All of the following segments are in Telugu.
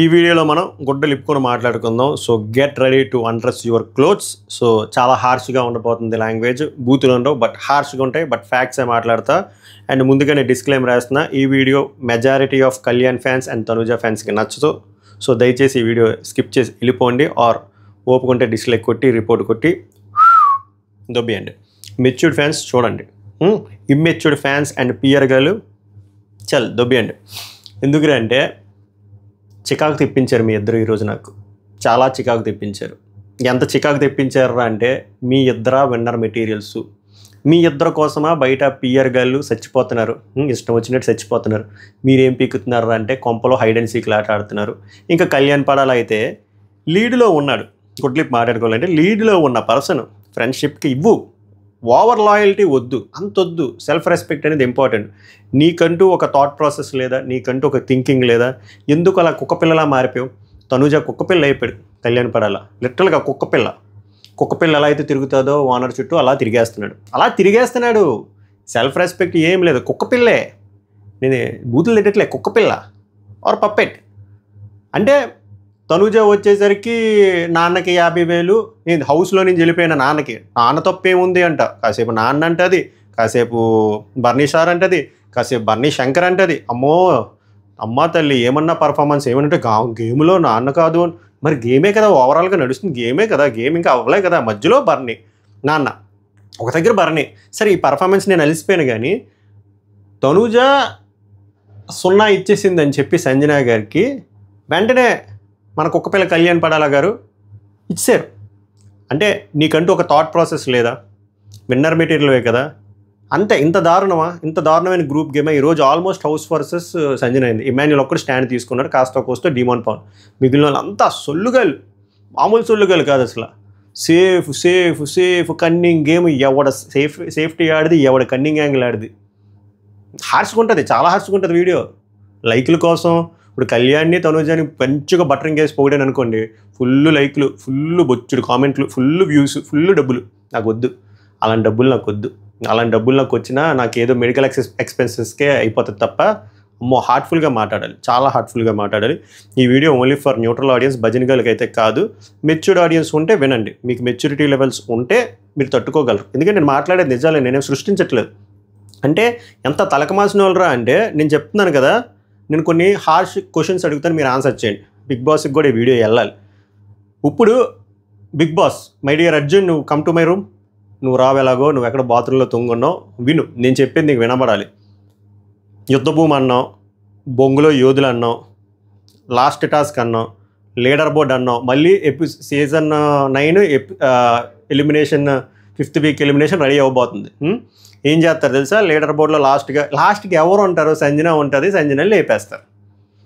ఈ వీడియోలో మనం గుడ్డలు ఇప్పుకొని మాట్లాడుకుందాం. So get ready to undress your clothes. So చాలా హార్ష్గా ఉండబోతుంది లాంగ్వేజ్. బూతులు ఉండవు, బట్ హార్ష్గా ఉంటాయి, బట్ ఫ్యాక్ట్సే మాట్లాడతా. అండ్ ముందుగానే డిస్క్లైమర్ రాస్తున్నా, ఈ video majority of Kalyan fans and Tanuja ఫ్యాన్స్కి నచ్చదు. సో దయచేసి ఈ వీడియో స్కిప్ చేసి వెళ్ళిపోండి, ఆర్ ఓపుకుంటే డిస్లైక్ కొట్టి రిపోర్ట్ కొట్టి దొబ్బియండి. మెచ్యూర్డ్ ఫ్యాన్స్ చూడండి, ఇమ్మెచ్యూర్డ్ ఫ్యాన్స్ అండ్ పియర్ గర్లు చల్ దొబ్బియండి. ఎందుకంటే చికాకు తెప్పించారు మీ ఇద్దరు ఈరోజు. నాకు చాలా చికాకు తెప్పించారు. ఎంత చికాకు తెప్పించారా అంటే, మీ ఇద్దర విన్నర్ మెటీరియల్స్. మీ ఇద్దరు కోసమా బయట పియర్ గర్లు చచ్చిపోతున్నారు, ఇష్టం వచ్చినట్టు చచ్చిపోతున్నారు. మీరేం పీకుతున్నారు అంటే కొంపలో హైడ్ అండ్ సీక్లు ఆట ఆడుతున్నారు. ఇంకా కళ్యాణ్ పడాల అయితే లీడ్లో ఉన్నాడు. గుడ్లిప్ మాట్లాడుకోవాలంటే లీడ్లో ఉన్న పర్సన్ ఫ్రెండ్షిప్కి ఇవ్వు. ఓవర్ లాయల్టీ వద్దు, అంత వద్దు. సెల్ఫ్ రెస్పెక్ట్ అనేది ఇంపార్టెంట్. నీకంటూ ఒక థాట్ ప్రాసెస్ లేదా, నీకంటూ ఒక థింకింగ్ లేదా? ఎందుకు అలా కుక్కపిల్లలా మారిపోయావు? తనుజ కుక్కపిల్ల అయిపోయాడు కళ్యాణ్ పడాల. లిటరల్గా కుక్కపిల్ల ఎలా అయితే తిరుగుతుందో ఓనర్ చుట్టూ అలా తిరిగేస్తున్నాడు. సెల్ఫ్ రెస్పెక్ట్ ఏం లేదు, కుక్కపిల్లే. నేను బూతులు తిట్టట్లే, కుక్కపిల్ల ఆర్ పప్పెట్. అంటే తనుజ వచ్చేసరికి నాన్నకి 50,000, నేను హౌస్లో నుంచి వెళ్ళిపోయిన నాన్న తప్పేముంది అంట. కాసేపు నాన్న అంటది, కాసేపు బర్నీ సార్ అంటది, కాసేపు బర్నీ శంకర్ అంటది. అమ్మ తల్లి ఏమన్నా పర్ఫార్మెన్స్ ఏమంటే గేమ్లో నాన్న కాదు. మరి గేమే కదా, ఓవరాల్గా నడుస్తుంది గేమే కదా, గేమ్ ఇంకా అవ్వలే కదా. మధ్యలో బర్నీ నాన్న, ఒక దగ్గర బర్నీ. సరే ఈ పర్ఫార్మెన్స్ నేను అలిసిపోయాను, కానీ తనుజ 0 ఇచ్చేసిందని చెప్పి సంజన గారికి వెంటనే మన కుక్కపిల్ల కళ్యాణ్ పడాల గారు ఇచ్చారు. అంటే నీకంటూ ఒక థాట్ ప్రాసెస్ లేదా? విన్నర్ మెటీరియల్వే కదా. అంతే. ఇంత దారుణమైన గ్రూప్ గేమ్. ఈరోజు ఆల్మోస్ట్ హౌస్ వర్సెస్ సంజన అయింది. ఇమాన్యుల్ ఒక్కడు స్టాండ్ తీసుకున్నాడు, కాస్త కోస్తో డిమాన్ పవన్. మిగిలిన వాళ్ళంతా సొల్లుగాలు, మామూలు సొల్లుగాలు కాదు అసలు. Safe cunning game. ఎవడ సేఫ్టీ ఆడిది, ఎవడ కన్నింగ్ యాంగిల్ ఆడిది. హార్ష్గా ఉంటుంది, చాలా హార్ష్గా ఉంటుంది వీడియో. లైక్ల కోసం ఇప్పుడు కళ్యాణ్ని తనుజని మంచిగా బటరింగ్ వేసి పోయాను అనుకోండి, ఫుల్ లైక్లు, ఫుల్ బొచ్చుడు కామెంట్లు, ఫుల్ వ్యూస్, ఫుల్ డబ్బులు. నాకు వద్దు అలాంటి డబ్బులు, అలాంటి డబ్బులు నాకు వచ్చినా నాకు ఏదో మెడికల్ ఎక్స్పెన్సెస్కే అయిపోతుంది తప్ప. హార్ట్ఫుల్గా మాట్లాడాలి, చాలా హార్ట్ఫుల్గా మాట్లాడాలి. ఈ video only for neutral audience, భజన్ గర్ల్కి అయితే కాదు. మెచ్యూర్డ్ ఆడియన్స్ ఉంటే వినండి, మీకు మెచ్యూరిటీ లెవెల్స్ ఉంటే మీరు తట్టుకోగలరు. ఎందుకంటే నేను మాట్లాడేది నిజాలే, నేనేం సృష్టించట్లేదు. అంటే ఎంత తలకమాసిన వాళ్ళరా అంటే, నేను చెప్తున్నాను కదా, నేను కొన్ని హార్ష్ క్వశ్చన్స్ అడుగుతాను, మీరు ఆన్సర్ చేయండి. బిగ్ బాస్కి కూడా ఈ వీడియో వెళ్ళాలి. ఇప్పుడు Big Boss, my dear Arjun, నువ్వు కమ్ టు మై రూమ్. నువ్వు రావేలాగో, నువ్వు ఎక్కడ బాత్రూంలో తొంగున్నావు, విను. నేను చెప్పేది నీకు వినబడాలి. యుద్ధభూమి అన్నావు, బొంగులో యోధులు అన్నావు, లాస్ట్ టాస్క్ అన్నావు, లీడర్ బోర్డ్ అన్నావు, మళ్ళీ season 9 elimination 5th week elimination ready అవ్వబోతుంది. ఏం చేస్తారు తెలుసా? లీడర్ బోర్డులో లాస్ట్కి ఎవరు ఉంటారు? సంజన ఉంటుంది. సంజనని లేపేస్తారు.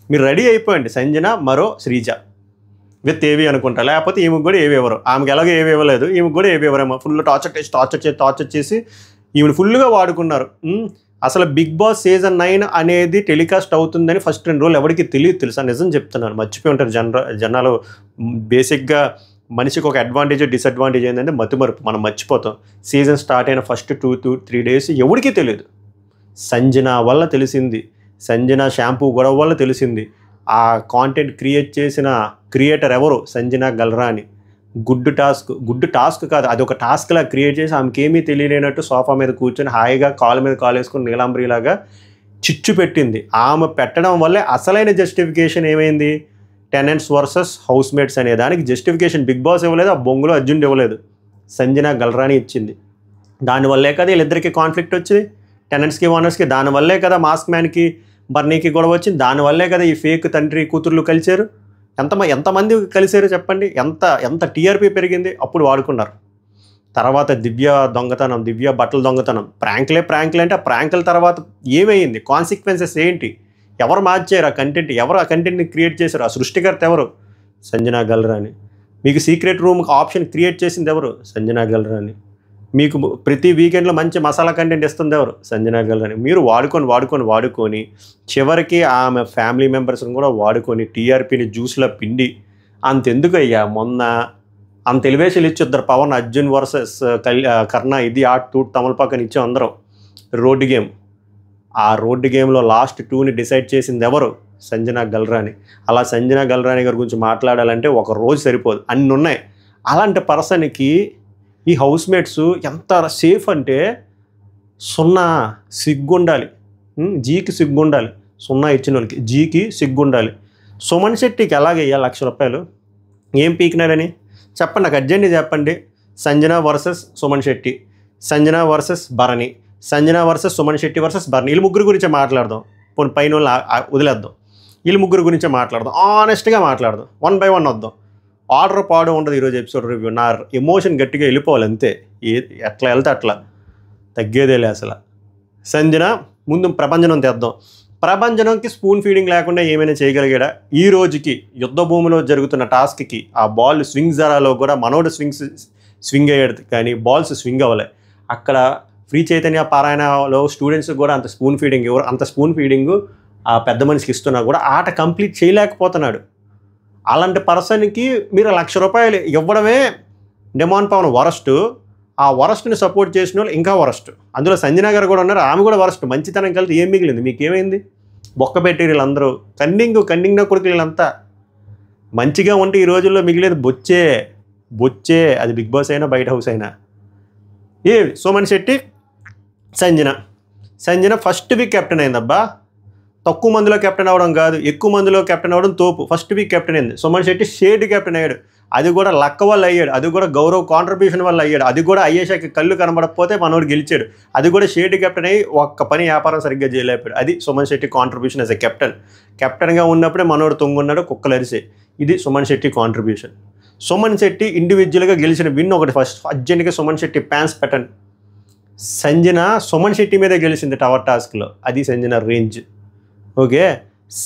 మీరు రెడీ అయిపోయండి. సంజన మరో శ్రీజ విత్ ఏవి అనుకుంటా, లేకపోతే ఈమెకు కూడా ఏవి ఇవ్వరు. ఆమెకి ఎలాగో ఏవి ఇవ్వలేదు, ఈమెకు కూడా ఏవి ఇవ్వరేమో. ఫుల్ టార్చర్ చేసి ఈమెను ఫుల్గా వాడుకున్నారు. అసలు బిగ్ బాస్ సీజన్ 9 అనేది టెలికాస్ట్ అవుతుందని ఫస్ట్ 2 రోజులు ఎవరికి తెలియదు తెలుసా? నిజం చెప్తున్నాను, మర్చిపోయి ఉంటారు జనాలు. బేసిక్గా మనిషికి ఒక అడ్వాంటేజ్ డిసడ్వాంటేజ్ ఏంటంటే మతిమరుపు. మనం మర్చిపోతాం. సీజన్ స్టార్ట్ అయిన ఫస్ట్ 2-3 డేస్ ఎవరికీ తెలియదు. సంజన వల్ల తెలిసింది, సంజన షాంపూ గొడవ వల్ల తెలిసింది. ఆ కాంటెంట్ క్రియేట్ చేసిన క్రియేటర్ ఎవరు? సంజన గల్రా అని. గుడ్ టాస్క్ కాదు, అది ఒక టాస్క్లా క్రియేట్ చేసి ఆమెకి ఏమీ తెలియలేనట్టు సోఫా మీద కూర్చొని హాయిగా కాలు మీద కాలు వేసుకుని నీలాంబరిలాగా చిచ్చు పెట్టింది. ఆమె పెట్టడం వల్లే అసలైన జస్టిఫికేషన్ ఏమైంది? టెనెంట్స్ వర్సెస్ హౌస్ మేట్స్ అనే దానికి జస్టిఫికేషన్ బిగ్ బాస్ ఇవ్వలేదు, ఆ బొంగులో అర్జున్ ఇవ్వలేదు, సంజన గల్రాని ఇచ్చింది. దానివల్లే కదా వీళ్ళిద్దరికీ కాన్ఫ్లిక్ట్ వచ్చింది, టెనెంట్స్కి ఓనర్స్కి. దానివల్లే కదా మాస్క్ మ్యాన్కి బర్నీకి గొడవ వచ్చింది. దానివల్లే కదా ఈ ఫేక్ తండ్రి కూతుర్లు కలిశారు. ఎంతమంది కలిశారు చెప్పండి? ఎంత టీఆర్పీ పెరిగింది. అప్పుడు వాడుకున్నారు. తర్వాత దివ్య బట్టల దొంగతనం, ప్రాంక్లే అంటే ఆ ప్రాంకుల తర్వాత ఏమైంది? కాన్సిక్వెన్సెస్ ఏంటి? ఎవరు మార్చారు ఆ కంటెంట్? ఎవరు ఆ కంటెంట్ని క్రియేట్ చేశారు? ఆ సృష్టికర్త ఎవరు? సంజన గల్రాని. మీకు సీక్రెట్ రూమ్ ఆప్షన్ క్రియేట్ చేసింది ఎవరు? సంజన గల్రాని. మీకు ప్రతి వీకెండ్లో మంచి మసాలా కంటెంట్ ఇస్తుంది ఎవరు? సంజన గల్రాని. మీరు వాడుకొని చివరికి ఆమె ఫ్యామిలీ మెంబర్స్ని కూడా వాడుకొని టీఆర్పీని జ్యూస్లో పిండి. అంతెందుకు అయ్యా, మొన్న అంత ఎలివేషన్ ఇచ్చి ఇద్దరు పవన్, అర్జున్ వర్సెస్ కర్ణ, ఇది తూట్ తమలపాకని ఇచ్చాం అందరం. Road game. ఆ రోడ్డు గేమ్లో లాస్ట్ 2ని డిసైడ్ చేసింది ఎవరు? సంజన గల్రాని. అలా సంజన గల్రాని గారి గురించి మాట్లాడాలంటే ఒక రోజు సరిపోదు, అన్ని ఉన్నాయి. అలాంటి పర్సన్కి ఈ హౌస్మేట్స్ ఎంత సేఫ్ అంటే 0 సిగ్గుండాలి. జీకి సిగ్గుండాలి. 0 ఇచ్చిన వాళ్ళకి జీకి సిగ్గుండాలి. సుమన్ శెట్టికి ఎలాగ ఇవ్వాలి ₹1,00,000? ఏం పీకినారని చెప్పండి, నాకు అర్జెంట్గా చెప్పండి. Sanjana versus Suman Shetty, Sanjana versus Bharani, Sanjana versus Suman Shetty versus Bharani. వీళ్ళు ముగ్గురు గురించే మాట్లాడదాం. పోనీ పైన వాళ్ళు వదిలేద్దాం. వీళ్ళు ముగ్గురు గురించే మాట్లాడదాం. ఆనెస్ట్గా మాట్లాడదాం. 1 by 1 వద్దాం. ఆర్డర్ పాడు ఉండదు ఈరోజు ఎపిసోడ్ రివ్యూ. నా ఎమోషన్ గట్టిగా వెళ్ళిపోవాలి అంతే. ఎట్లా వెళ్తే అట్లా, తగ్గేదేలే అసలు. సంజన ముందు ప్రభంజనం తెద్దాం. ప్రభంజనంకి స్పూన్ ఫీడింగ్ లేకుండా ఏమైనా చేయగలిగాడా? ఈ రోజుకి యుద్ధ భూమిలో జరుగుతున్న టాస్క్కి ఆ బాల్ స్వింగ్ జరాలో కూడా మనోడు స్వింగ్ అయ్యాడు, కానీ బాల్స్ స్వింగ్ అవ్వలే. అక్కడ ఫ్రీ చైతన్య పారాయణలో స్టూడెంట్స్ కూడా అంత స్పూన్ ఫీడింగ్ అంత స్పూన్ ఫీడింగ్ ఆ పెద్ద మనిషికి ఇస్తున్నా కూడా ఆట కంప్లీట్ చేయలేకపోతున్నాడు. అలాంటి పర్సన్కి మీరు ₹1,00,000 ఇవ్వడమే డెమాన్ పవన్ వరస్ట్. ఆ వరస్ట్ని సపోర్ట్ చేసిన వాళ్ళు ఇంకా వరస్ట్. అందులో సంజన గారు కూడా ఉన్నారు, ఆమె కూడా వరస్ట్. మంచితనం కలిసి ఏం మిగిలింది? మీకేమైంది? బొక్క పెట్టి వీళ్ళందరూ కన్నింగ్ కొడుకు వీళ్ళంతా. మంచిగా ఉంటే ఈ రోజుల్లో మిగిలేదు బొచ్చే. అది బిగ్ బాస్ అయినా బయట హౌస్ అయినా. Suman Shetty Sanjana first week captain అయిందబ్బా. తక్కువ మందిలో కెప్టెన్ అవ్వడం కాదు, ఎక్కువ మందిలో కెప్టెన్ అవ్వడం తోపు. ఫస్ట్ వీక్ కెప్టెన్ అయింది. సుమన్ శెట్టి షేడ్ కెప్టెన్ అయ్యాడు. అది కూడా లక్క వల్ల అయ్యాడు. అది కూడా గౌరవ్ కాంట్రిబ్యూషన్ వల్ల అయ్యాడు. అది కూడా అయ్యేషాకి కళ్ళు కనబడకపోతే మనోడు గెలిచాడు. అది కూడా షేడ్ కెప్టెన్ అయ్యి ఒక్క పని వ్యాపారం సరిగ్గా చేయలేపాడు. అది Suman Shetty contribution as a కెప్టెన్గా ఉన్నప్పుడే మనోడు తొంగున్నాడు, కుక్కలరిసే. ఇది సుమన్ శెట్టి కాంట్రిబ్యూషన్. సుమన్ శెట్టి ఇండివిజువల్గా గెలిచిన విన్ ఒకటి. ఫస్ట్ అర్జెంట్గా సుమన్ శెట్టి ప్యాన్స్ పెట్టండి. సంజన సుమన్ శెట్టి మీదే గెలిచింది టవర్ టాస్క్లో. అది Sanjana range. Okay,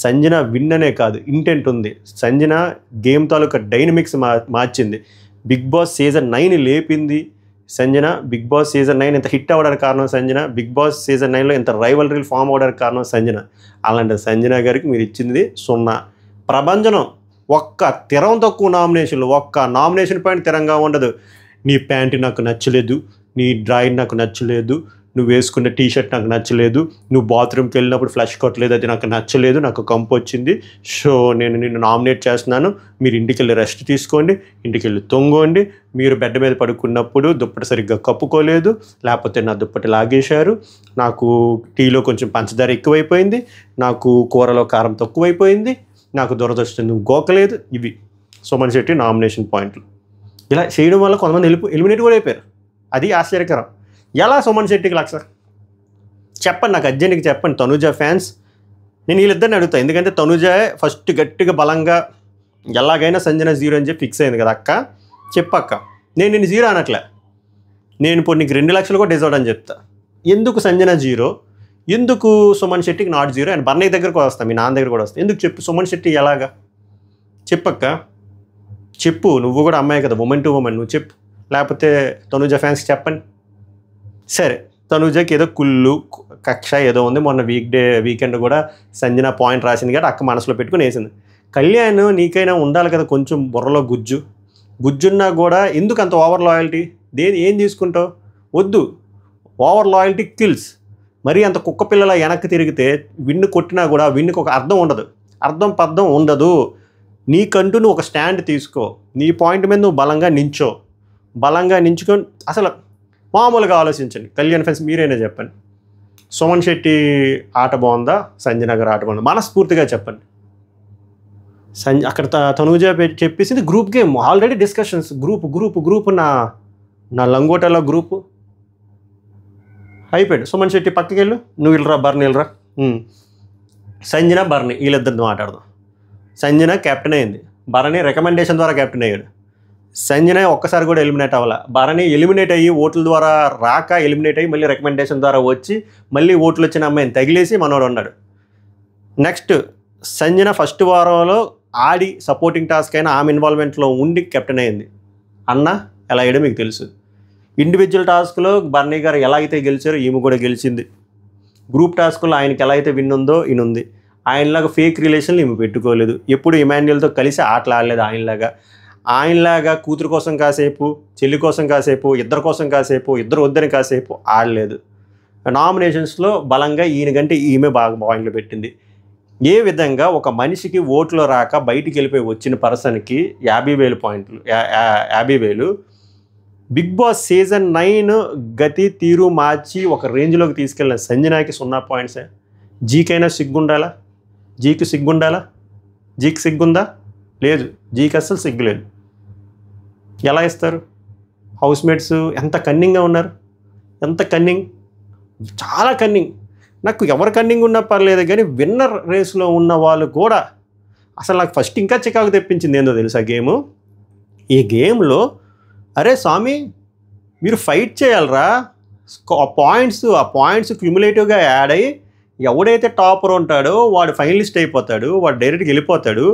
Sanjana win అనే కాదు, ఇంటెంట్ ఉంది. సంజన గేమ్ తాలూకా డైనమిక్స్ మార్చింది. బిగ్ బాస్ సీజన్ 9 లేపింది సంజన. బిగ్ బాస్ సీజన్ 9 ఇంత హిట్ అవ్వడానికి కారణం సంజన. బిగ్ బాస్ సీజన్ 9లో ఇంత రైవల్రీలు ఫామ్ అవ్వడానికి కారణం సంజన. అలాంటి సంజన గారికి మీరు ఇచ్చింది 0. ప్రభంజనం ఒక్క తిరం తక్కువ నామినేషన్లు, ఒక్క నామినేషన్ పాయింట్ తిరంగా ఉండదు. నీ ప్యాంటు నాకు నచ్చలేదు, నీ డ్రాయింగ్ నాకు నచ్చలేదు, నువ్వు వేసుకున్న టీషర్ట్ నాకు నచ్చలేదు, నువ్వు బాత్రూమ్కి వెళ్ళినప్పుడు ఫ్లష్ కొట్టలేదు, అది నాకు నచ్చలేదు, నాకు కంపు వచ్చింది, సో నేను నిన్ను నామినేట్ చేస్తున్నాను. మీరు ఇంటికి వెళ్ళి రెస్ట్ తీసుకోండి, ఇంటికి వెళ్ళి తొంగోండి. మీరు బెడ్ మీద పడుకున్నప్పుడు దుప్పటి సరిగ్గా కప్పుకోలేదు, లేకపోతే నా దుప్పటి లాగేశారు, నాకు టీలో కొంచెం పంచదార ఎక్కువైపోయింది, నాకు కూరలో కారం తక్కువైపోయింది, నాకు దురదృష్టం నువ్వు గోకలేదు. ఇవి సుమన్ శెట్టి నామినేషన్ పాయింట్లు. ఇలా చేయడం వల్ల కొంతమంది ఎలిమినేట్ కూడా అయిపోయారు. అది ఆశ్చర్యకరం. ఎలా సుమన్ శెట్టికి 1,00,000 చెప్పండి, నాకు అర్జెంట్గా చెప్పండి. తనుజ ఫ్యాన్స్, నేను వీళ్ళిద్దరిని అడుగుతాను. ఎందుకంటే తనుజ ఫస్ట్ గట్టిగా బలంగా ఎలాగైనా సంజన 0 అని చెప్పి ఫిక్స్ అయింది కదా. అక్క చెప్పక్క, నేను నిన్ను 0 అనట్లే. నేను ఇప్పుడు నీకు 2,00,000 కూడా డిజర్వ్ అని చెప్తా. ఎందుకు సంజన 0, ఎందుకు సుమన్ శెట్టికి నాట్ 0? అండ్ బర్నీ దగ్గర కూడా వస్తాను, మీ నాన్న దగ్గర కూడా వస్తాను. ఎందుకు చెప్పు సుమన్ శెట్టి ఎలాగా? చెప్పక్క, చెప్పు. నువ్వు కూడా అమ్మాయి కదా, ఉమెన్ టు ఉమెన్, నువ్వు చెప్పు. లేకపోతే తనుజ ఫ్యాన్స్కి చెప్పండి. సరే, తనుజకి ఏదో కుళ్ళు కక్ష ఏదో ఉంది. మొన్న వీకెండ్ కూడా సంజన పాయింట్ రాసింది కాబట్టి అక్క మనసులో పెట్టుకుని వేసింది. కళ్యాణ్, నీకైనా ఉండాలి కదా కొంచెం బుర్రలో గుజ్జున్నా కూడా ఎందుకు అంత ఓవర్ లాయల్టీ? ఏం తీసుకుంటావు? వద్దు, ఓవర్ లాయల్టీ కిల్స్. మరీ అంత కుక్క పిల్లల వెనక్కి తిరిగితే విన్ను కొట్టినా కూడా విన్నుకి ఒక అర్థం ఉండదు, పర్థం ఉండదు. నీకంటూ నువ్వు ఒక స్టాండ్ తీసుకో, నీ పాయింట్ మీద నువ్వు బలంగా నించుకొని అసలు మామూలుగా ఆలోచించండి. కళ్యాణ్ ఫ్రెండ్స్ మీరైనా చెప్పండి, సుమన్ శెట్టి ఆట బాగుందా, సంజన గారు ఆట బాగుందా? మనస్ఫూర్తిగా చెప్పండి. అక్కడ తనూజ చెప్పేసింది group game, already discussions, group నా లంగోటలో గ్రూపు అయిపోయాడు. సుమన్ శెట్టి పక్కకి వెళ్ళు, నువ్వు వెళ్ళరా, బర్ని వెళ్ళరా. సంజన బర్ని వీళ్ళిద్దరితో మాట్లాడదాం. సంజన కెప్టెన్ అయింది, భరణి రికమెండేషన్ ద్వారా కెప్టెన్ అయ్యాడు. సంజన ఒక్కసారి కూడా ఎలిమినేట్ అవ్వాల. భరణి ఎలిమినేట్ అయ్యి ఓట్ల ద్వారా రాక ఎలిమినేట్ అయ్యి మళ్ళీ రికమెండేషన్ ద్వారా వచ్చి మళ్ళీ ఓట్లు వచ్చిన అమ్మాయిని తగిలేసి మనోడు ఉన్నాడు. నెక్స్ట్ సంజన ఫస్ట్ వారంలో ఆడి సపోర్టింగ్ టాస్క్ అయినా ఆమె ఇన్వాల్వ్మెంట్లో ఉండి కెప్టెన్ అయింది. అన్న ఎలా అయ్యాడో మీకు తెలుసు. ఇండివిజువల్ టాస్క్లో బర్నీ గారు ఎలా అయితే గెలిచారో ఈమె కూడా గెలిచింది. గ్రూప్ టాస్క్లో ఆయనకి ఎలా అయితే విన్ ఉందో ఈయనుంది. ఆయనలాగా ఫేక్ రిలేషన్లు ఈమె పెట్టుకోలేదు. ఎప్పుడు ఇమాన్యుయల్తో కలిసి ఆటలు ఆడలేదు. ఆయనలాగా కూతురు కోసం కాసేపు, చెల్లి కోసం కాసేపు, ఇద్దరు కోసం కాసేపు, ఇద్దరు వద్దని కాసేపు ఆడలేదు. నామినేషన్స్లో బలంగా ఈయన కంటే ఈమె బాగా పాయింట్లు పెట్టింది. ఏ విధంగా ఒక మనిషికి ఓట్లు రాక బయటికి వెళ్ళిపోయి వచ్చిన పర్సన్కి 50,000 పాయింట్లు 50,000 బిగ్ బాస్ సీజన్ 9 గతి తీరు మార్చి ఒక రేంజ్లోకి తీసుకెళ్ళిన సంజనాకి 0 పాయింట్సే. జీకైనా సిగ్గుండాలా? జీకి సిగ్గుండాలా? జీకి సిగ్గుందా? లేదు. జీకి అస్సలు సిగ్గు లేదు. ఎలా ఇస్తారు? హౌస్మేట్స్ ఎంత కన్నింగ్గా ఉన్నారు, ఎంత కన్నింగ్, చాలా కన్నింగ్. నాకు ఎవరు కన్నింగ్ ఉన్నా పర్లేదు కానీ విన్నర్ రేస్లో ఉన్న వాళ్ళు కూడా అసలు నాకు ఫస్ట్ ఇంకా చికాకు తెప్పించింది ఏందో తెలుసా గేము. ఈ గేమ్లో అరే స్వామి మీరు ఫైట్ చేయాలరా, ఆ పాయింట్స్ క్యుములేటివ్గా యాడ్ అయ్యి ఎవడైతే టాపర్ ఉంటాడో వాడు ఫైనలిస్ట్ అయిపోతాడు, వాడు డైరెక్ట్గా వెళ్ళిపోతాడు.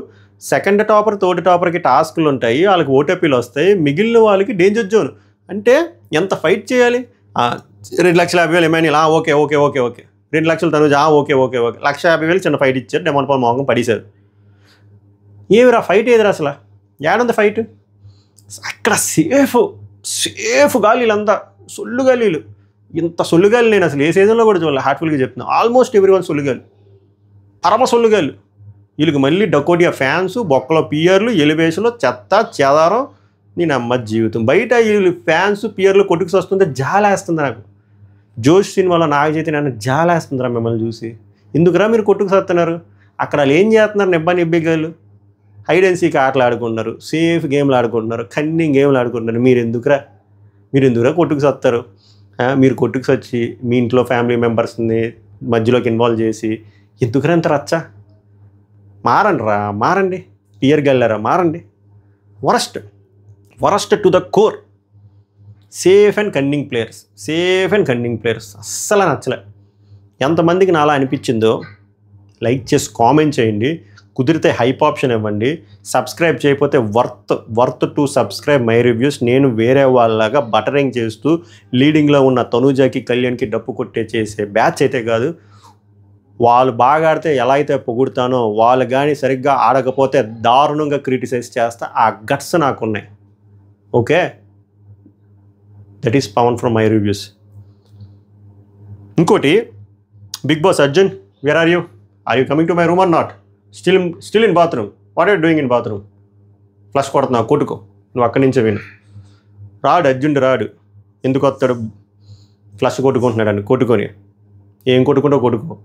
సెకండ్ టాపర్ థర్డ్ టాపర్కి టాస్కులు ఉంటాయి, వాళ్ళకి ఓటీపీలు వస్తాయి, మిగిలిన వాళ్ళకి డేంజర్ జోన్. అంటే ఎంత ఫైట్ చేయాలి? 2,50,000 Emmanuel, okay okay okay okay 2 లక్షలు తనుజ, ఓకే ఓకే ఓకే 1,50,000 చిన్న ఫైట్ ఇచ్చారు, డెమన్ పాల్ మోహం పడేశారు. ఏమిరా ఫైట్ ఏదిరా అసలు? ఏడుంది ఫైట్? అక్కడ సేఫ్ గాలీలంతా సొల్లు గాలీలు. ఇంత సొల్లుగాలి నేను అసలు ఏ సీజన్లో కూడా చూడాలి. హార్ట్ఫుల్గా చెప్తున్నాను, ఆల్మోస్ట్ ఎవ్రీవన్ సొల్లుగాలి, పరమ సొల్లుగాలు. వీళ్ళకి మళ్ళీ డకోటియా ఫ్యాన్స్, బొక్కలో పియర్లు, ఎలివేషన్లు, చెత్త చెదారం. నేను అమ్మ జీవితం బయట వీళ్ళు ఫ్యాన్స్ పియర్లు కొట్టుకు వస్తుంటే జాలేస్తుంది నాకు. జోష్ సినిమాలో నాగ చైతన్య జాలేస్తుందిరా మిమ్మల్ని చూసి. ఎందుకురా మీరు కొట్టుకు సస్తున్నారు? అక్కడ వాళ్ళు ఏం చేస్తున్నారు? నిబ్బగాళ్ళు హైడ్ అండ్ సీక్ ఆటలు ఆడుకుంటున్నారు, సేఫ్ గేమ్లు ఆడుకుంటున్నారు, కన్నింగ్ గేమ్లు ఆడుకుంటున్నారు. మీరు ఎందుకురా కొట్టుకు సత్తారు? మీరు కొట్టుకు వచ్చి మీ ఇంట్లో ఫ్యామిలీ మెంబర్స్ని మధ్యలోకి ఇన్వాల్వ్ చేసి ఎందుకురా అంత రచ్చా? మారండి పియర్ గల్లరా, మారండి. Worst to the core. Safe and cunning players అస్సలు నచ్చలే. ఎంతమందికి నాలా అనిపించిందో లైక్ చేసి కామెంట్ చేయండి. కుదిరితే హైప్ ఆప్షన్ ఇవ్వండి. సబ్స్క్రైబ్ చేయకపోతే worth to subscribe my reviews. నేను వేరే వాళ్ళలాగా బటరింగ్ చేస్తూ లీడింగ్లో ఉన్న తనూజాకి కళ్యాణ్కి డప్పు కొట్టే చేసే బ్యాచ్ అయితే కాదు. వాళ్ళు బాగా ఆడితే ఎలా అయితే పొగుడుతానో, వాళ్ళు కానీ సరిగ్గా ఆడకపోతే దారుణంగా క్రిటిసైజ్ చేస్తా. ఆ గట్స్ నాకున్నాయి. Okay, that is Pavan from my reviews. ఇంకోటి, Big Boss Arjun, where are you coming to my room or not? Still in bathroom. What are doing in bathroom? Flush కొడుతున్నావు, కొట్టుకో. నువ్వు అక్కడి నుంచే విను. అర్జున్ రాడు. ఎందుకు వస్తాడు? ఫ్లష్ కొట్టుకుంటున్నాడు. కొట్టుకొని ఏం కొట్టుకో.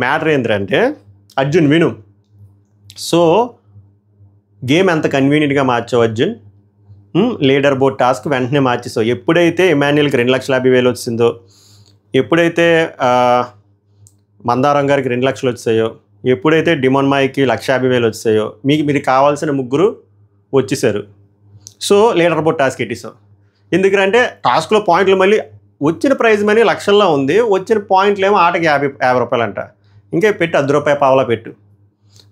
మ్యాటర్ ఏంటంటే అర్జున్ విను. సో గేమ్ ఎంత కన్వీనియంట్గా మార్చావు అర్జున్. లీడర్ బోర్డ్ టాస్క్ వెంటనే మార్చేసావు. ఎప్పుడైతే ఎమాన్యుల్కి 2,50,000 వచ్చిందో, ఎప్పుడైతే మందారం గారికి 2 లక్షలు వచ్చాయో, ఎప్పుడైతే డిమాన్ మాయ్కి 1,50,000 వచ్చాయో, మీరు కావాల్సిన ముగ్గురు వచ్చేసారు. సో లీడర్ బోర్డ్ టాస్క్ ఎట్టిసావు. ఎందుకంటే టాస్క్లో పాయింట్లు మళ్ళీ వచ్చిన ప్రైజ్ మనీ లక్షల్లో ఉంది, వచ్చిన పాయింట్లు ఏమో ఆటకి 50 రూపాయలు అంట. ఇంకా పెట్టి 10 రూపాయలు పావలా పెట్టు.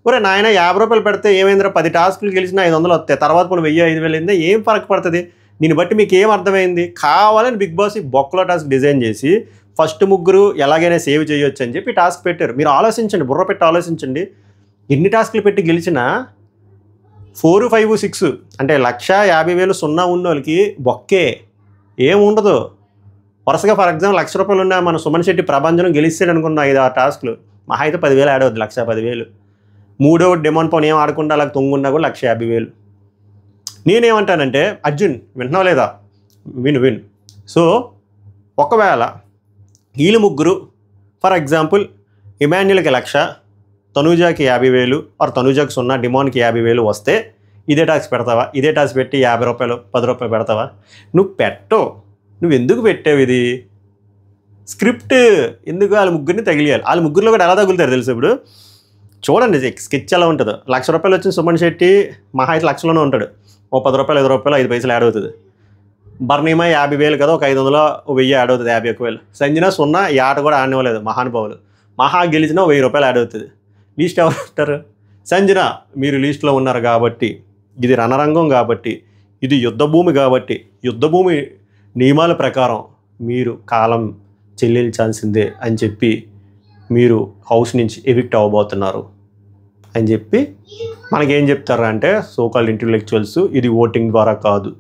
ఒరే నాయన 50 రూపాయలు పెడితే ఏమైందిరా? 10 టాస్కులు గెలిచినా 500 వస్తాయి. తర్వాత కూడా 1000-5,000 అయిందా? ఏం ఫరక్ పడుతుంది? దీన్ని బట్టి మీకు ఏం అర్థమైంది? కావాలని బిగ్ బాస్ ఈ బొక్కలో టాస్క్ డిజైన్ చేసి ఫస్ట్ ముగ్గురు ఎలాగైనా సేవ్ చేయొచ్చు అని చెప్పి టాస్క్ పెట్టారు. మీరు ఆలోచించండి, బుర్ర పెట్టి ఆలోచించండి. ఎన్ని టాస్కులు పెట్టి గెలిచినా 4, 5, 6 అంటే 1,50,000 సున్నా ఉన్న వాళ్ళకి బొక్కే ఏముండదు. వరుసగా ఫర్ ఎగ్జాంపుల్ 1,00,000 రూపాయలు ఉన్న మన సుమన్ శెట్టి ప్రభంజనం గెలిస్తాడు అనుకున్న 5-6 టాస్కులు, మహా అయితే 10,000 యాడ్ అవుద్ది. 1,10,000. మూడో డెమాన్ పౌన్ ఏం ఆడకుండా అలా తొంగున్నా కూడా 1,50,000. నేనేమంటానంటే అర్జున్ వింటున్నావు లేదా? విను. సో ఒకవేళ వీళ్ళు ముగ్గురు ఫర్ ఎగ్జాంపుల్ ఎమాన్యుల్కి 1,00,000, తనూజాకి 50,000 ఆర్ తనూజాకి 0, డిమాన్కి 50,000 వస్తే ఇదే టాస్క్ పెడతావా? ఇదే టాస్క్ పెట్టి 50 రూపాయలు 10 రూపాయలు పెడతావా? నువ్వు పెట్టవు. నువ్వు ఎందుకు పెట్టావు? ఇది స్క్రిప్ట్. ఎందుకు వాళ్ళ ముగ్గురిని తగిలియాలి? వాళ్ళ ముగ్గురులో కూడా ఎలా తగులుతారు తెలుసు? ఇప్పుడు చూడండి స్కెచ్ ఎలా ఉంటుందో. 1,00,000 రూపాయలు వచ్చిన సుమన్ శెట్టి మహా అయితే 1,00,000లోనే ఉంటాడు. 10 రూపాయలు 5 రూపాయలు 5 పైసలు యాడ్ అవుతుంది. బర్నీమా 50,000 కదా, ఒక 500 1000 యాడ్ అవుతుంది, 51,000. సంజన 0, ఈ ఆట కూడా ఆడనివ్వలేదు. మహానుభావులు మహా గెలిచినా 1000 రూపాయలు యాడ్ అవుతుంది. లీస్ట్ ఎవరు ఉంటారు? సంజన. మీరు లీస్ట్లో ఉన్నారు కాబట్టి, ఇది రణరంగం కాబట్టి, ఇది యుద్ధభూమి కాబట్టి, యుద్ధభూమి నియమాల ప్రకారం మీరు కాలం చెల్లించాల్సిందే అని చెప్పి మీరు హౌస్ నుంచి ఎవిక్ట్ అవ్వబోతున్నారు అని చెప్పి మనకేం చెప్తారా అంటే సోకాల్డ్ ఇంటెలెక్చువల్స్, ఇది ఓటింగ్ ద్వారా కాదు,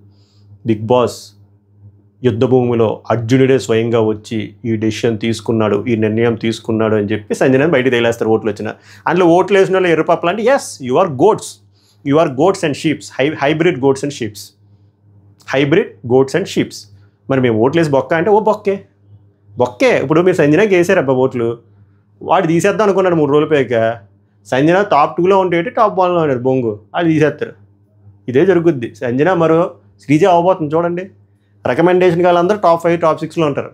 బిగ్ బాస్ యుద్ధభూమిలో అర్జునుడే స్వయంగా వచ్చి ఈ డెసిషన్ తీసుకున్నాడు, ఈ నిర్ణయం తీసుకున్నాడు అని చెప్పి సంజయ్ బయట తేలేస్తారు ఓట్లు వచ్చిన. అందులో ఓట్లు వేసిన వాళ్ళు ఎర్రపప్పులు అంటే S U R goats and sheeps, hybrid goats and sheeps, hybrid goats and sheeps. మరి మేము ఓట్లు వేసి బొక్క అంటే ఓ బొక్కే. ఇప్పుడు మీరు సంజనాకి వేసారు అబ్బా ఓట్లు, వాడు తీసేద్దాం అనుకున్నాడు 3 రోజులు పోయాక. సంజన టాప్ 2లో ఉంటే టాప్ 1లో ఉన్నాడు బొంగు, వాళ్ళు తీసేస్తారు. ఇదే జరుగుద్ది. సంజన మరో శ్రీజ అవ్వబోతుంది చూడండి. రికమెండేషన్ వాళ్ళందరూ టాప్ 5 టాప్ 6లో ఉంటారు.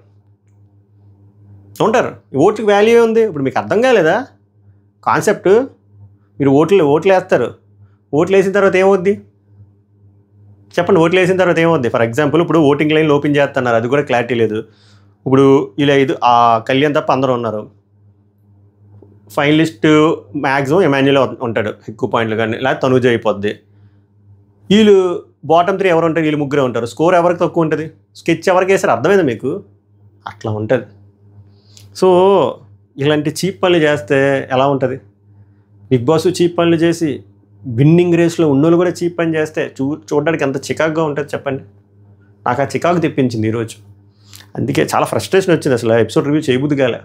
ఓట్లకి వాల్యూ ఉంది. ఇప్పుడు మీకు అర్థం కాలేదా కాన్సెప్ట్? మీరు ఓట్లు వేస్తారు, ఓట్లు వేసిన తర్వాత ఏమవుద్ది చెప్పండి? ఓట్లు వేసిన తర్వాత ఏమవుద్ది? ఫర్ ఎగ్జాంపుల్ ఇప్పుడు ఓటింగ్ లైన్లు ఓపెన్ చేస్తున్నారు, అది కూడా క్లారిటీ లేదు. ఇప్పుడు ఇలా కళ్యాణ్ తప్ప అందరూ ఉన్నారు. ఫైనలిస్ట్ మ్యాక్సిమం ఎమాన్యుల్ ఉంటాడు ఎక్కువ పాయింట్లు, కానీ లేకపోతే తనూజ అయిపోద్ది. వీళ్ళు బాటమ్ 3 ఎవరు ఉంటారు? వీళ్ళు ముగ్గురే ఉంటారు. స్కోర్ ఎవరికి తక్కువ ఉంటుంది? స్కెచ్ ఎవరికి వేసారు? అర్థమైంది మీకు? అట్లా ఉంటుంది. సో ఇలాంటి చీప్ పనులు చేస్తే ఎలా ఉంటుంది? బిగ్ బాస్ చీప్ పనులు చేసి విన్నింగ్ రేస్లో ఉన్నోళ్ళు కూడా చీప్ పని చేస్తే చూడడానికి ఎంత చికాకుగా ఉంటుంది చెప్పండి. నాకు ఆ చికాకు తెప్పించింది ఈరోజు. అందుకే చాలా ఫ్రస్ట్రేషన్ వచ్చింది. అసలు ఎపిసోడ్ రివ్యూ చేయబుద్ది కాలే.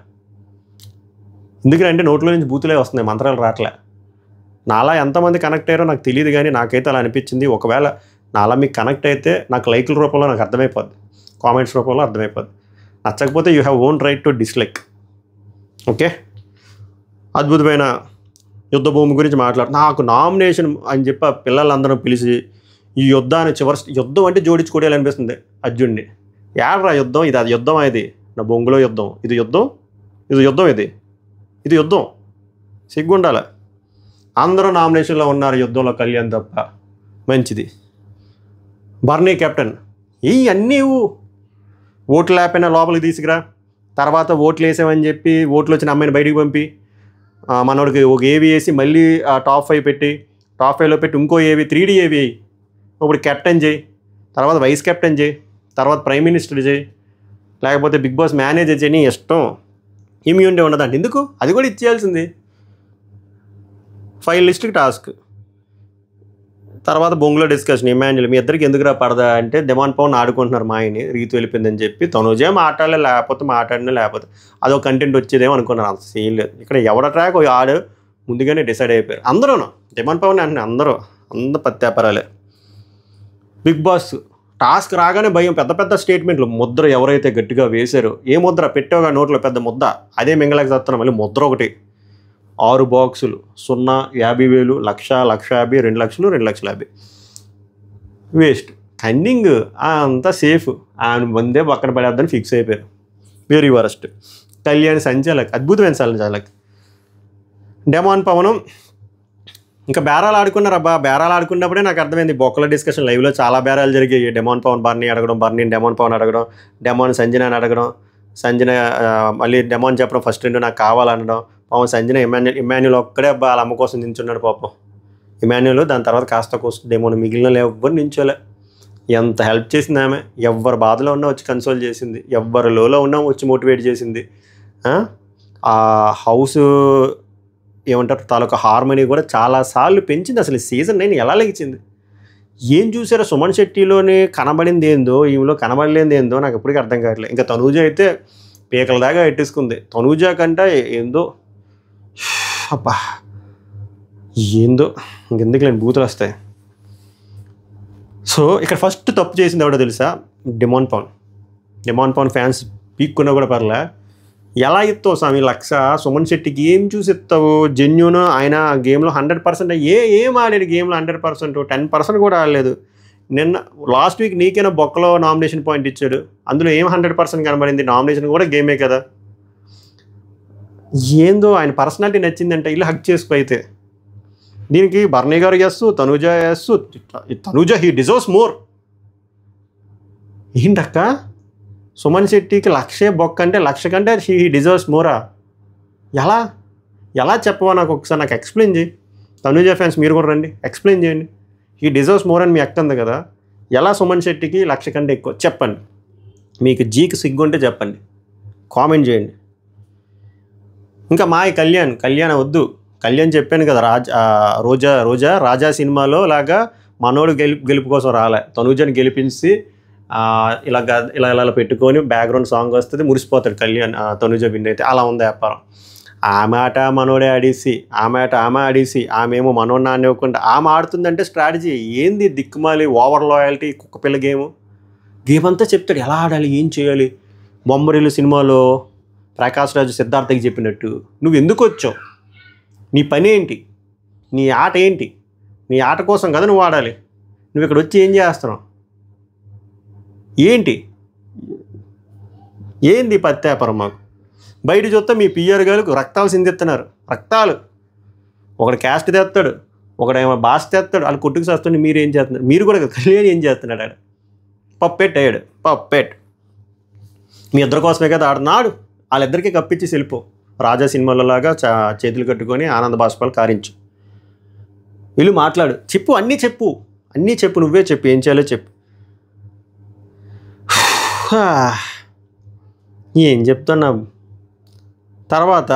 ఎందుకంటే నోట్లో నుంచి బూతులే వస్తున్నాయి, మంత్రాలు రావట్లే. నాలా ఎంతమంది కనెక్ట్ అయ్యారో నాకు తెలియదు, కానీ నాకైతే అలా అనిపించింది. ఒకవేళ నాలా మీకు కనెక్ట్ అయితే నాకు లైకుల రూపంలో నాకు అర్థమైపోద్ది, కామెంట్స్ రూపంలో అర్థమైపోద్ది. నచ్చకపోతే you have own right to dislike. Okay, అద్భుతమైన యుద్ధభూమి గురించి నాకు నామినేషన్ అని చెప్పి ఆ పిల్లలందరూ పిలిచి ఈ యుద్ధాన్ని యుద్ధం అంటే జోడించుకోవాలనిపిస్తుంది అర్జున్ని. ఏడ్రా యుద్ధం? ఇది అది యుద్ధం, ఇది నా బొంగులో యుద్ధం, ఇది యుద్ధం, ఇది యుద్ధం. సిగ్గుండాలి. అందరూ నామినేషన్లో ఉన్నారు యుద్ధంలో, కళ్యాణ్ తప్ప. మంచిది. బర్నీ కెప్టెన్. అన్నీ ఓట్లు లేకపోయినా లోపలికి తీసుకురా, తర్వాత ఓట్లు వేసామని చెప్పి ఓట్లు వచ్చిన అమ్మాయిని బయటికి పంపి మనోడికి ఒక ఏవి వేసి మళ్ళీ టాప్ 5 పెట్టి, టాప్ 5లో పెట్టి ఇంకో ఏవి 3D ఏవి వేయి. ఇప్పుడు కెప్టెన్ చేయి, తర్వాత వైస్ కెప్టెన్ చేయి, తర్వాత ప్రైమ్ మినిస్టర్ చేయి, లేకపోతే బిగ్ బాస్ మేనేజర్ చేయని ఇష్టం. ఇమ్యూనిటీ ఉండదండి. ఎందుకు? అది కూడా ఇచ్చేయాల్సింది. 5 లిస్ట్కి టాస్క్, తర్వాత బొంగులో డిస్కషన్. ఇమాన్యుల్ మీ ఇద్దరికి ఎందుకురా పడదా అంటే డెమాన్ పవన్ ఆడుకుంటున్నారు మా ఆయన్ని, రీతు వెళ్ళిపోయిందని చెప్పి తనుజే మాట్లాడలే, లేకపోతే అదొక కంటెంట్ వచ్చేదేమో అనుకున్నారు. అంత సీన్ లేదు. ఇక్కడ ఎవడ ట్రాక్ ఆడు ముందుగానే డిసైడ్ అయిపోయారు అందరూ. డెమాన్ పవన్ అంటే అందరూ పత్యాపరాలే. బిగ్ బాస్ టాస్క్ రాగానే భయం, పెద్ద స్టేట్మెంట్లు. ముద్ర ఎవరైతే గట్టిగా వేశారో, ఏ ముద్ర పెట్టావుగా నోట్లో పెద్ద ముద్ద, అదే మింగలేక చేస్తున్నాం. మళ్ళీ ముద్ర ఒకటి 6 బాక్సులు, 0, 50,000, 1,00,000, 1,50,000, 2,00,000, 2,50,000 వేస్ట్. కన్నింగ్ అంతా సేఫ్, ఆయన ముందే పక్కన పడేద్దని ఫిక్స్ అయిపోయారు. Very worst. కళ్యాణ్ సంచాలక్, అద్భుతమైన సంచాలక్. డెమాన్ పవనం ఇంకా బేరాలు ఆడుకున్నారు. అబ్బా బేరాలు ఆడుకున్నప్పుడే నాకు అర్థమైంది. బొక్కల డిస్కషన్ లైవ్లో చాలా బేరాలు జరిగాయి. డెమాన్ పవన్ బర్నీ అడగడం, బర్నీని డెమాన్ పవన్ అడగడం, డెమాన్ సంజనాని అడగడం, సంజన మళ్ళీ డెమాన్ చెప్పడం ఫస్ట్ 2 నాకు కావాలనడం, పవన్ సంజన ఇమాన్యుల్ ఒక్కడే అబ్బా వాళ్ళ అమ్మ కోసం నించున్నాడు పాపం ఇమాన్యుల్. దాని తర్వాత కాస్త కోసం డెమోన్, మిగిలిన ఎవ్వరు నించోలే. ఎంత హెల్ప్ చేసింది ఆమె. ఎవరు బాధలో ఉన్నా వచ్చి కన్సోల్ చేసింది, ఎవరు లోలో ఉన్నా వచ్చి మోటివేట్ చేసింది. ఆ హౌస్ ఏమంటారు తాలూకా హార్మనీ కూడా చాలాసార్లు పెంచింది. అసలు సీజన్ 9 ఎలా లెగిచింది? ఏం చూసారో సుమన్ శెట్టిలోనే కనబడింది ఏందో, ఈమెలో కనబడలేంది ఏందో నాకు ఎప్పటికీ అర్థం కావట్లేదు. ఇంకా తనూజ అయితే పీకల దాకా ఎట్టేసుకుంది. తనూజ కంటే ఏందో అబ్బా ఏందో ఇంకెందుకు లేని బూతులు వస్తాయి. సో ఇక్కడ ఫస్ట్ తప్పు చేసింది ఎవడో తెలుసా? డెమాన్ పవన్ ఫ్యాన్స్ పీక్కున్నా కూడా పర్లే. ఎలా ఇస్తావు స్వామి 1,00,000 సుమన్ శెట్టికి? ఏం చూసి ఇస్తావు? జెన్యూన్ ఆయన గేమ్లో 100% ఏం ఆడాడు గేమ్లో 100%, 10% కూడా ఆడలేదు. నిన్న లాస్ట్ వీక్ నీకైనా బొక్కలో నామినేషన్ పాయింట్ ఇచ్చాడు, అందులో ఏం 100% కనబడింది? నామినేషన్ కూడా గేమే కదా. ఏందో ఆయన పర్సనాలిటీ నచ్చిందంటే ఇల్లు హక్ చేసుకో. అయితే దీనికి బర్నీ గారు చేస్తూ తనూజ హీ డిజర్వ్స్ మోర్. ఏంటక్క సుమన్ శెట్టికి 1,00,000 బొక్క అంటే 1,00,000 కంటే హీ డిజర్వ్స్ మోరా? ఎలా చెప్పవా నాకు ఒకసారి, నాకు ఎక్స్ప్లెయిన్ చేయి. తనూజ ఫ్యాన్స్ మీరు కూడా రండి, ఎక్స్ప్లెయిన్ చేయండి. హీ డిజర్వ్స్ మోర్ అని మీ అక్కంది కదా, ఎలా సుమన్ శెట్టికి 1,00,000 కంటే ఎక్కువ చెప్పండి. మీకు జీకి సిగ్గుంటే చెప్పండి, కామెంట్ చేయండి. ఇంకా మాయ కళ్యాణ్ వద్దు. కళ్యాణ్ చెప్పాను కదా, రాజా సినిమాలో లాగా మనోడు గెలుపు కోసం రాలే. తనూజని గెలిపించి ఇలా ఇలా పెట్టుకొని బ్యాక్గ్రౌండ్ సాంగ్ వస్తుంది, మురిసిపోతాడు కళ్యాణ్. తనుజ విన్ అయితే అలా ఉంది వ్యాపారం. ఆ మాట మనోడే ఆడేసి, ఆ మాట ఆమె ఆడేసి, ఆమెమో మనోడిని ఆడనివ్వకుండా ఆమె ఆడుతుందంటే స్ట్రాటజీ ఏంది దిక్కుమాలి ఓవర్ లాయల్టీ కుక్కపిల్ల గేమ్ అంతా చెప్తాడు ఎలా ఆడాలి, ఏం చేయాలి. బొమ్మరిల్లు సినిమాలో ప్రకాష్ రాజు సిద్ధార్థకి చెప్పినట్టు నువ్వు ఎందుకు వచ్చావు, నీ పని ఏంటి, నీ ఆట ఏంటి, నీ ఆట కోసం కదా నువ్వు ఆడాలి, నువ్వు ఇక్కడ వచ్చి ఏం చేస్తున్నావు, ఏంది పత్యాపరం. మాకు బయట చూస్తే మీ పిఆర్ గారికి రక్తాలు సిందిస్తున్నారు, రక్తాలు. ఒకడు క్యాస్ట్ తెస్తాడు, ఒకడేమో బాస్ తెస్తాడు, వాళ్ళు కొట్టుకు చేస్తుంటే మీరు ఏం చేస్తున్నారు, మీరు కూడా కళ్యాణ్ ఏం చేస్తున్నాడు ఆడ పప్పెట్ అయ్యాడు, పప్పెట్. మీ ఇద్దరి కోసమే కదా ఆడుతున్నాడు, వాళ్ళిద్దరికీ కప్పించి వెళ్ళిపో. రాజా సినిమాలలాగా చేతులు కట్టుకొని ఆనంద బాష్పాలు కారించు. వీళ్ళు మాట్లాడు, చెప్పు, అన్నీ చెప్పు, నువ్వే చెప్పు, ఏం చేయాలో చెప్పు. ఏం చెప్తున్నా. తర్వాత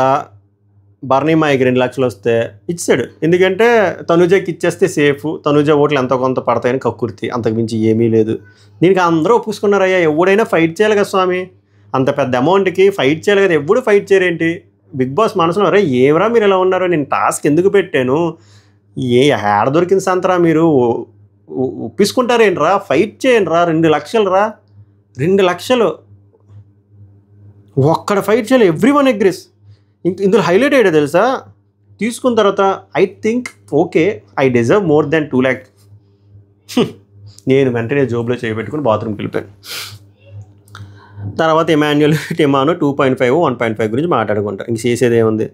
బర్నీ మాయకి 2 లక్షలు వస్తే ఇచ్చాడు, ఎందుకంటే తనుజకి ఇచ్చేస్తే సేఫ్, తనుజ ఓట్లు ఎంతో కొంత పడతాయని కక్కుర్తి, అంతకుమించి ఏమీ లేదు. దీనికి అందరూ ఒప్పుకున్నారయ్యా, ఎవడైనా ఫైట్ చేయాలి కదా స్వామి, అంత పెద్ద అమౌంట్కి ఫైట్ చేయాలి కదా, ఎప్పుడు ఫైట్ చేయరేంటి. బిగ్ బాస్ మనసులో అరే ఏమరా మీరు ఎలా ఉన్నారో, నేను టాస్క్ ఎందుకు పెట్టాను, ఏడ దొరికిన సంతరా, మీరు ఒప్పించుకుంటారేంట్రా, ఫైట్ చేయండి రా, 2 లక్షలు రా, 2 లక్షలు ఒక్కడ ఫైట్ చేయాలి, ఎవ్రీవన్ అగ్రీస్. ఇందులో హైలైట్ అయ్యాడు తెలుసా, తీసుకున్న తర్వాత I think okay I deserve more than 2 lakhs. నేను వెంటనే జోబులో చేయబెట్టుకుని బాత్రూమ్కి వెళ్ళిపోయాను. తర్వాత ఇమాన్యుల్ టిమాను 2.5 1.5 గురించి మాట్లాడుకుంటారు. ఇంక చేసేది ఏముంది.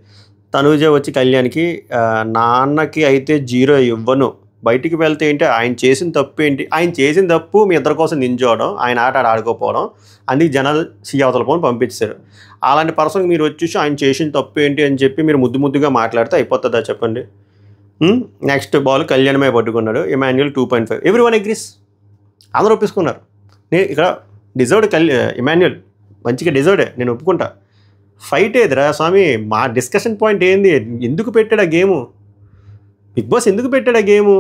తనూజ వచ్చి కళ్యాణ్కి నాన్నకి అయితే 0 ఇవ్వను, బయటికి వెళ్తే ఏంటి, ఆయన చేసిన తప్పు ఏంటి, ఆయన చేసిన తప్పు మీ ఇద్దరి కోసం నించోవడం, ఆయన ఆట ఆడుకోపోవడం, అందుకే జనాలు అవతల పోని పంపించారు. అలాంటి పర్సన్కి మీరు వచ్చేసి ఆయన చేసిన తప్పు ఏంటి అని చెప్పి మీరు ముద్దుగా మాట్లాడితే అయిపోతుందా చెప్పండి. నెక్స్ట్ బాల్ కళ్యాణమే పట్టుకున్నాడు, ఇమాన్యుల్ 2.5, ఎవ్రీవన్ అగ్రీస్, అందరూ ఒప్పించుకున్నారు. నేను ఇక్కడ డిజర్వ్డ్ ఇమాన్యుల్ మంచిగా డిజర్వ్డే, నేను ఒప్పుకుంటా. ఫైట్ ఏదిరా స్వామి, మా డిస్కషన్ పాయింట్ ఏంది, ఎందుకు పెట్టాడు ఆ గేము, బిగ్ బాస్ ఎందుకు పెట్టాడు ఆ గేము.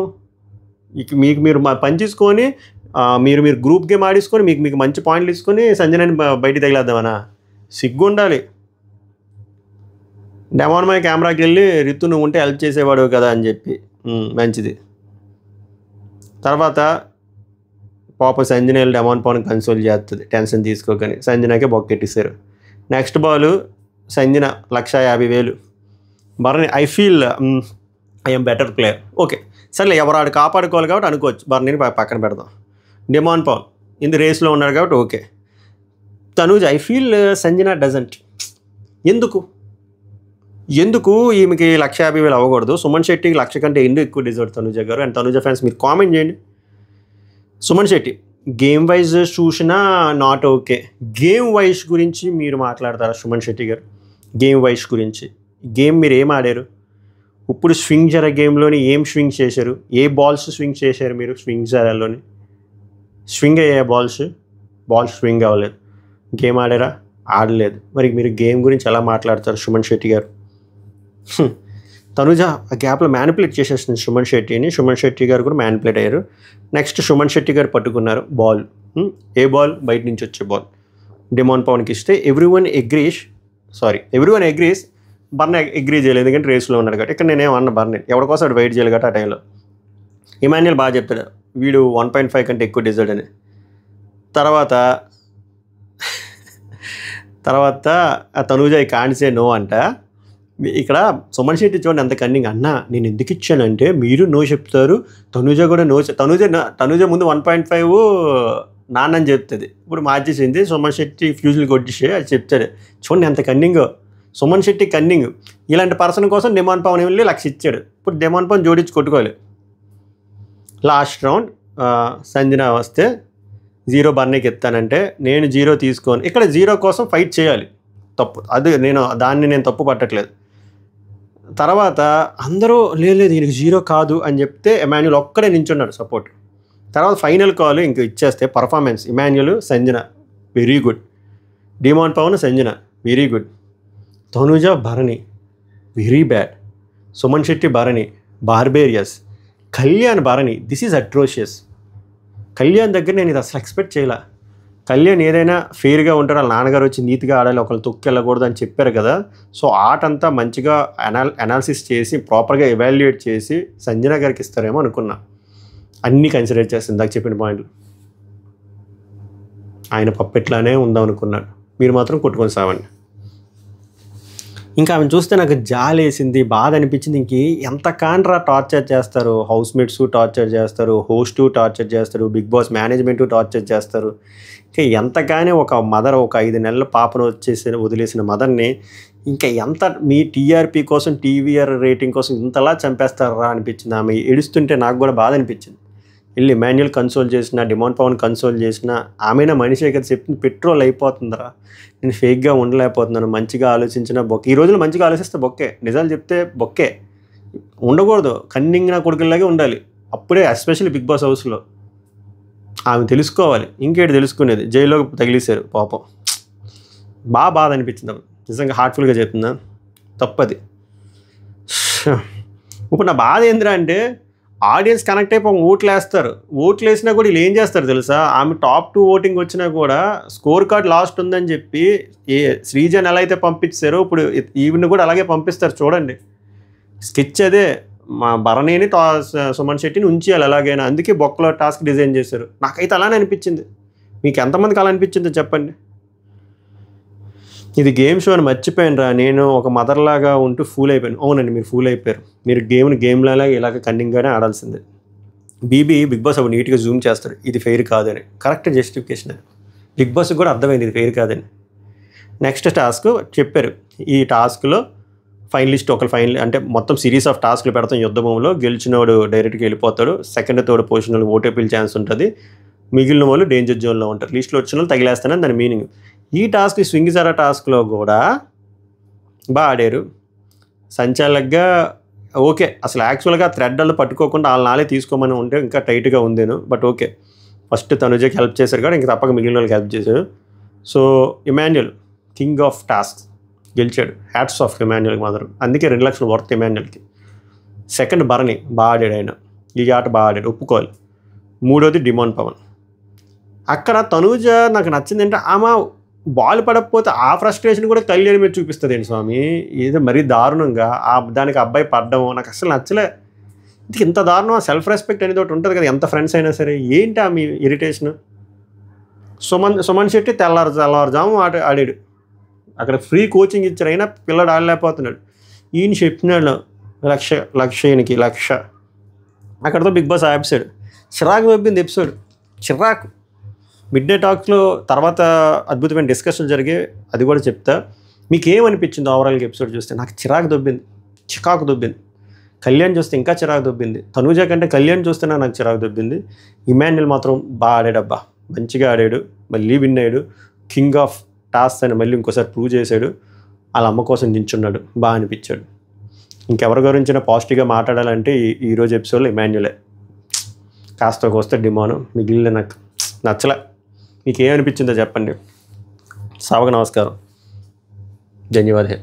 మీకు మీరు పని చేసుకొని మీరు గ్రూప్ గేమ్ ఆడేసుకొని మీకు మంచి పాయింట్లు తీసుకొని సంజనాని బయటికి తగిలేద్దామనా, సిగ్గు ఉండాలి. డెమాన్ మై కెమెరాకి వెళ్ళి రితు నువ్వు ఉంటే హెల్ప్ చేసేవాడు కదా అని చెప్పి, మంచిది. తర్వాత పాప సంజన వెళ్ళి డెమాన్ పవన్ కన్సోల్ చేస్తుంది, టెన్షన్ తీసుకోకని, సంజనాకే బొక్కెట్టిస్తారు. Next ball Sanjana 150,000. బర్నీ I feel I'm better player, okay సర్లే, ఎవరు ఆడు కాపాడుకోవాలి కాబట్టి అనుకోవచ్చు, బర్నీని పక్కన పెడదాం. డెమాన్ పవన్ ఇందు రేస్లో ఉన్నాడు కాబట్టి okay. Tanuj I feel Sanjana doesn't, ఎందుకు ఈమెకి 150,000 అవ్వకూడదు, సుమన్ శెట్టికి 1,00,000 కంటే ఎందుకు ఎక్కువ డిజర్వ్ తనూజ గారు. అండ్ తనూజ ఫ్యాన్స్ మీరు కామెంట్ చేయండి. సుమన్ శెట్టి గేమ్ వైజ్ చూసినా నాట్ ఓకే, గేమ్ వైజ్ గురించి మీరు మాట్లాడతారా సుమన్ శెట్టి గారు, గేమ్ వైజ్ గురించి, గేమ్ మీరు ఏం ఆడారు, ఇప్పుడు స్వింగ్ జర గేమ్లోని ఏం స్వింగ్ చేశారు, ఏ బాల్స్ స్వింగ్ చేశారు మీరు, స్వింగ్ జరాల్లోని స్వింగ్ అయ్యే బాల్స్ స్వింగ్ అవ్వలేదు, గేమ్ ఆడారా, ఆడలేదు. మరి మీరు గేమ్ గురించి ఎలా మాట్లాడతారు సుమన్ శెట్టి గారు. తనుజ ఆ గ్యాప్లో మ్యానిపులేట్ చేసేస్తుంది సుమన్ శెట్టిని, సుమన్ శెట్టి గారు కూడా మ్యానిపులేట్ అయ్యారు. నెక్స్ట్ సుమన్ శెట్టి గారు పట్టుకున్నారు బాల్, ఏ బాల్, బయట నుంచి వచ్చే బాల్ డెమాన్ పవన్కి ఇస్తే ఎవ్రీవన్ అగ్రీస్, బర్న్ అగ్రీ చేయలేదు ఎందుకంటే రేస్లో ఉన్నాడు కాబట్టి. ఇక్కడ నేనేమన్నా బర్న్ ఎవరి కోసం వెయిట్ చేయాలి కాబట్టి ఆ టైంలో. ఇమాన్యుల్ బాగా చెప్తాడు, వీడు 1.5 కంటే ఎక్కువ డిజర్వ్ అని. తర్వాత తనూజ ఈ కాన్సే నో అంట. ఇక్కడ సుమన్ శెట్టి చూడండి ఎంత కన్నింగ్, అన్న నేను ఎందుకు ఇచ్చానంటే మీరు నో చెప్తారు, తనూజ కూడా నో, తనూజ ముందు 1.5 నాన్నని చెప్తుంది, ఇప్పుడు మార్చేసింది సుమన్ శెట్టి ఫ్యూజులు కొట్టేసి అది చెప్తాడు. చూడండి ఎంత కన్నింగ్ సుమన్ శెట్టి, కన్నింగ్. ఇలాంటి పర్సన్ కోసం డెమాన్ పవన్ వెళ్ళి 1,00,000 ఇచ్చాడు, ఇప్పుడు డెమాన్ పవన్ జోడించి కొట్టుకోవాలి. లాస్ట్ రౌండ్ సంజన వస్తే 0 బర్నీకి ఎత్తానంటే నేను 0 తీసుకోను, ఇక్కడ 0 కోసం ఫైట్ చేయాలి, తప్పు అది, దాన్ని నేను తప్పు పట్టట్లేదు. తర్వాత అందరూ లేదు దీనికి 0 కాదు అని చెప్తే ఇమాన్యుల్ ఒక్కడే నించున్నాడు సపోర్ట్. తర్వాత ఫైనల్ కాల్ ఇంక ఇచ్చేస్తే performance Emmanuel Sanjana very good, demon Pavan Sanjana very good, Tanuja Bharani very bad, Suman Shetty Bharani barbarous, Kalyan Bharani this is atrocious. Kalyan దగ్గర నేను ఇది అసలు ఎక్స్పెక్ట్ చేయలే. కళ్యాణ్ ఏదైనా ఫెయిర్గా ఉంటారు, వాళ్ళ నాన్నగారు వచ్చి నీతిగా ఆడాలి, ఒకళ్ళు తొక్కెళ్ళకూడదు అని చెప్పారు కదా. సో ఆట అంతా మంచిగా అనాలిసిస్ చేసి ప్రాపర్గా ఎవాల్యుయేట్ చేసి సంజన గారికి ఇస్తారేమో అనుకున్నా. అన్నీ కన్సిడర్ చేస్తుంది దాకా చెప్పిన పాయింట్లు. ఆయన పప్పెట్లానే ఉందాం అనుకున్నాడు, మీరు మాత్రం కొట్టుకొని సావండి. ఇంకా ఆమెను చూస్తే నాకు జాలి వేసింది, బాధ అనిపించింది. ఇంక ఎంత కాంట్రా టార్చర్ చేస్తారు, హౌస్ మేట్స్ టార్చర్ చేస్తారు, హోస్ట్ టార్చర్ చేస్తారు, బిగ్ బాస్ మేనేజ్మెంట్ టార్చర్ చేస్తారు. ఇంకా ఎంతగానే ఒక మదర్, ఒక 5 నెలల పాపను వదిలేసిన మదర్ని ఇంకా ఎంత మీ టీఆర్పీ కోసం, టీవీఆర్ రేటింగ్ కోసం ఇంతలా చంపేస్తారా అనిపించింది. ఆమె ఏడుస్తుంటే నాకు కూడా బాధ అనిపించింది. వెళ్ళి మాన్యువల్ కన్సోల్ చేసిన, డిమాండ్ పవన్ కన్సోల్ చేసిన, ఆమెనా మనిషే కదా చెప్పింది, పెట్రోల్ అయిపోతుందిరా, నేను ఫేక్గా ఉండలేకపోతున్నాను, మంచిగా ఆలోచించిన బొక్కే. ఈ రోజుల్లో మంచిగా ఆలోచిస్తే బొక్కే, నిజాలు చెప్తే బొక్కే, ఉండకూడదు, కన్నింగ్ నా కొడుకులాగే ఉండాలి. అప్పుడే ఎస్పెషల్లీ బిగ్ బాస్ హౌస్లో ఆమె తెలుసుకోవాలి. ఇంకేటి తెలుసుకునేది, జైల్లో తగిలేశారు పాపం. బాధ అనిపించింది. నిజంగా హార్ట్ఫుల్గా చెప్తున్నా, తప్పది. ఇప్పుడు నా బాధ ఏందిరా అంటే, ఆడియన్స్ కనెక్ట్ అయిపోయి ఓట్లు వేస్తారు. ఓట్లు వేసినా కూడా వీళ్ళు ఏం చేస్తారు తెలుసా, ఆమె టాప్ 2 ఓటింగ్ వచ్చినా కూడా స్కోర్ కార్డ్ లాస్ట్ ఉందని చెప్పి శ్రీజన్ ఎలా అయితే పంపించారో ఇప్పుడు ఈవిని కూడా అలాగే పంపిస్తారు. చూడండి, స్కెచ్ అదే, మా భరణిని సుమన్ శెట్టిని ఉంచేయాలి ఎలాగైనా, అందుకే బొక్కలో టాస్క్ డిజైన్ చేశారు. నాకైతే అలానే అనిపించింది. మీకు ఎంతమందికి అలా అనిపించిందో చెప్పండి. ఇది గేమ్ షో అని మర్చిపోయాను రా, నేను ఒక మదర్లాగా ఉంటూ ఫూల్ అయిపోయాను. అవునండి, మీరు ఫూల్ అయిపోయారు. మీరు గేమ్లాగా ఇలాగ కన్నింగ్గానే ఆడాల్సిందే. బిగ్ బాస్ అప్పుడు నీట్గా జూమ్ చేస్తాడు, ఇది ఫెయిర్ కాదని. కరెక్ట్ జస్టిఫికేషన్ అది. బిగ్ బాస్కి కూడా అర్థమైంది ఇది ఫెయిర్ కాదని. నెక్స్ట్ టాస్క్ చెప్పారు, ఈ టాస్క్లో ఫైనలిస్ట్ అంటే మొత్తం సిరీస్ ఆఫ్ టాస్క్లు పెడతాం యుద్ధభూమిలో, గెలిచినోడు డైరెక్ట్గా వెళ్ళిపోతాడు, సెకండ్ థర్డ్ పొజిషన్ వాళ్ళు ఓటీపీలు ఛాన్స్ ఉంటుంది, మిగిలిన వాళ్ళు డేంజర్ జోన్లో ఉంటారు, లిస్ట్లో వచ్చిన వాళ్ళు తగిలేస్తానని దాని మీనింగ్. ఈ టాస్క్ స్వింగ్ సారా టాస్క్లో కూడా బాగా ఆడారు. సంచాలకుగా ఓకే, అసలు యాక్చువల్గా థ్రెడ్ వాళ్ళు పట్టుకోకుండా వాళ్ళ నాలే తీసుకోమని ఉంటే ఇంకా టైట్గా ఉందేను, బట్ ఓకే, ఫస్ట్ తనుజకి హెల్ప్ చేశారు కూడా, ఇంకా తప్పక మిగిలిన వాళ్ళకి హెల్ప్ చేశారు. So Emmanuel king of task గెలిచాడు, హ్యాట్స్ ఆఫ్ ఇమాన్యుయల్కి మాత్రం. అందుకే 2 లక్షలు వర్త్ ఇమాన్యుయల్కి. సెకండ్ భరణి బాగా ఆడాడు, ఆయన ఈ ఆట బాగా ఆడాడు, ఒప్పుకోవాలి. మూడోది డిమాండ్ పవన్. అక్కడ తనూజ నాకు నచ్చింది అంటే, ఆమె బాల్ పడకపోతే ఆ ఫ్రస్ట్రేషన్ కూడా కళ్యాణ్ మీద చూపిస్తుంది ఏంటి స్వామి, ఏదో మరీ దారుణంగా దానికి అబ్బాయి పడ్డం నాకు అసలు నచ్చలే. ఇది ఇంత దారుణం, సెల్ఫ్ రెస్పెక్ట్ అనేది ఒకటి ఉంటుంది కదా, ఎంత ఫ్రెండ్స్ అయినా సరే. ఏంటి మీ ఇరిటేషన్? సుమన్ శెట్టి తెల్లారుజాము ఆడాడు, అక్కడ ఫ్రీ కోచింగ్ ఇచ్చారు, అయినా పిల్లడు ఆడలేకపోతున్నాడు. ఈయన చెప్పినాడు లక్ష అక్కడతో బిగ్ బాస్ ఎపిసోడ్ చిరాకు దొబ్బింది. ఎపిసోడ్ చిరాకు. మిడ్ డే టాక్స్లో తర్వాత అద్భుతమైన డిస్కషన్ జరిగే, అది కూడా చెప్తా. మీకు ఏమనిపించింది ఓవరాల్గా ఎపిసోడ్ చూస్తే? నాకు చికాకు దొబ్బింది. కళ్యాణ్ చూస్తే ఇంకా చిరాకు దొబ్బింది. తనూజ కంటే కళ్యాణ్ చూస్తేనే నాకు చిరాకు దొబ్బింది. ఇమాన్యుయల్ మాత్రం బాగా ఆడాడబ్బా, మంచిగా ఆడాడు, మళ్ళీ విన్ అయ్యాడు, కింగ్ ఆఫ్ టాస్క్ అని మళ్ళీ ఇంకోసారి ప్రూవ్ చేశాడు. వాళ్ళ అమ్మ కోసం నించున్నాడు, బాగా అనిపించాడు. ఇంకెవరి గురించిన పాజిటివ్గా మాట్లాడాలంటే ఈరోజు ఎపిసోడ్లో ఇమాన్యుయలే. కాస్త కోస్తే డిమాండ్, మిగిలిన నాకు నచ్చలే. మీకు ఏమనిపించిందో చెప్పండి. సావక నమస్కారం, ధన్యవాదాలు.